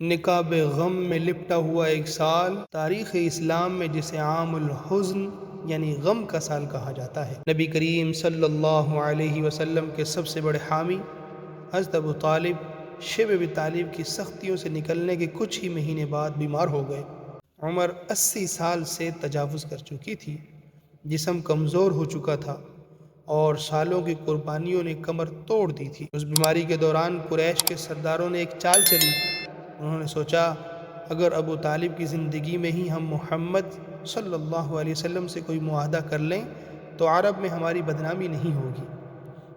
نکاب غم میں لپٹا ہوا ایک سال تاریخ اسلام میں جسے عام الحزن یعنی غم کا سال کہا جاتا ہے۔ نبی کریم صلی اللہ علیہ وسلم کے سب سے بڑے حامی حضرت ابو طالب شیب ابی طالب کی سختیوں سے نکلنے کے کچھ ہی مہینے بعد بیمار ہو گئے۔ عمر 80 سال سے تجاوز کر چکی تھی، جسم کمزور ہو چکا تھا اور سالوں کی قربانیوں نے کمر توڑ دی تھی۔ اس بیماری کے دوران قریش کے سرداروں نے ایک چال چلی۔ انہوں نے سوچا اگر ابو طالب کی زندگی میں ہی ہم محمد صلی اللہ علیہ وسلم سے کوئی معاہدہ کر لیں تو عرب میں ہماری بدنامی نہیں ہوگی۔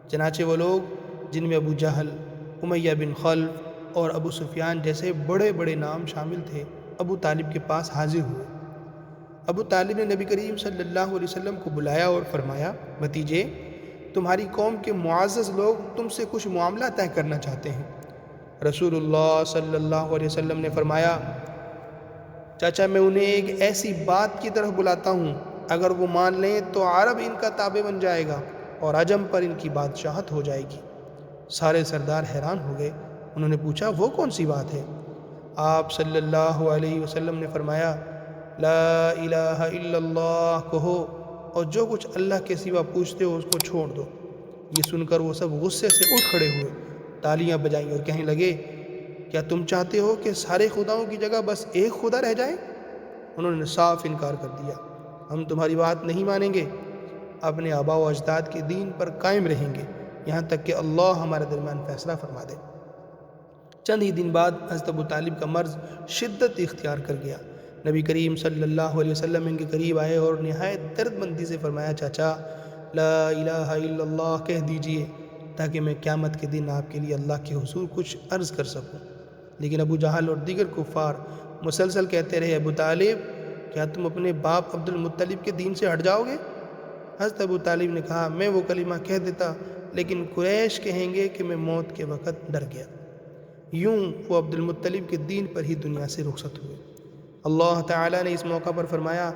چنانچہ وہ لوگ جن میں ابو جہل، امیہ بن خلف اور ابو سفیان جیسے بڑے بڑے نام شامل تھے، ابو طالب کے پاس حاضر ہوئے۔ ابو طالب نے نبی کریم صلی اللہ علیہ وسلم کو بلایا اور فرمایا، بھتیجے، تمہاری قوم کے معزز لوگ تم سے کچھ معاملہ طے کرنا چاہتے ہیں۔ رسول اللہ صلی اللہ علیہ وسلم نے فرمایا، چاچا میں انہیں ایک ایسی بات کی طرف بلاتا ہوں، اگر وہ مان لیں تو عرب ان کا تابع بن جائے گا اور عجم پر ان کی بادشاہت ہو جائے گی۔ سارے سردار حیران ہو گئے۔ انہوں نے پوچھا وہ کون سی بات ہے؟ آپ صلی اللہ علیہ وسلم نے فرمایا، لا الہ الا اللہ کہو اور جو کچھ اللہ کے سوا پوچھتے ہو اس کو چھوڑ دو۔ یہ سن کر وہ سب غصے سے اٹھ کھڑے ہوئے، تالیاں بجائیں اور کہنے لگے، کیا تم چاہتے ہو کہ سارے خداؤں کی جگہ بس ایک خدا رہ جائے؟ انہوں نے صاف انکار کر دیا، ہم تمہاری بات نہیں مانیں گے، اپنے آباء و اجداد کے دین پر قائم رہیں گے یہاں تک کہ اللہ ہمارے درمیان فیصلہ فرما دے۔ چند ہی دن بعد حضرت ابو طالب کا مرض شدت اختیار کر گیا۔ نبی کریم صلی اللہ علیہ وسلم ان کے قریب آئے اور نہایت درد مندی سے فرمایا، چاچا لا الہ الا اللہ کہہ دیجئے تاکہ میں قیامت کے دن آپ کے لیے اللہ کے حضور کچھ عرض کر سکوں۔ لیکن ابو جہل اور دیگر کفار مسلسل کہتے رہے، ابو طالب کیا تم اپنے باپ عبد المطلب کے دین سے ہٹ جاؤ گے؟ حضرت ابو طالب نے کہا، میں وہ کلمہ کہہ دیتا لیکن قریش کہیں گے کہ میں موت کے وقت ڈر گیا۔ یوں وہ عبد المطلب کے دین پر ہی دنیا سے رخصت ہوئے۔ اللہ تعالیٰ نے اس موقع پر فرمایا،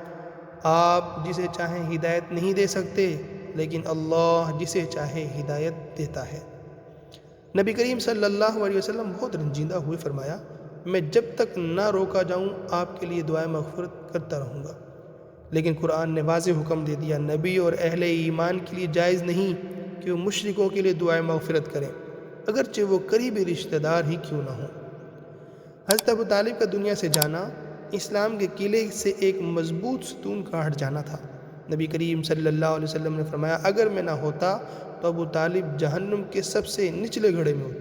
آپ جسے چاہیں ہدایت نہیں دے سکتے لیکن اللہ جسے چاہے ہدایت دیتا ہے۔ نبی کریم صلی اللہ علیہ وسلم بہت رنجیدہ ہوئے، فرمایا، میں جب تک نہ روکا جاؤں آپ کے لیے دعائے مغفرت کرتا رہوں گا۔ لیکن قرآن نے واضح حکم دے دیا، نبی اور اہل ایمان کے لیے جائز نہیں کہ وہ مشرکوں کے لیے دعائے مغفرت کریں، اگرچہ وہ قریبی رشتہ دار ہی کیوں نہ ہوں۔ حضرت ابو طالب کا دنیا سے جانا اسلام کے قلعے سے ایک مضبوط ستون کا ہٹ جانا تھا۔ نبی کریم صلی اللہ علیہ وسلم نے فرمایا، اگر میں نہ ہوتا تو ابو طالب جہنم کے سب سے نچلے گڑھے میں ہوتا۔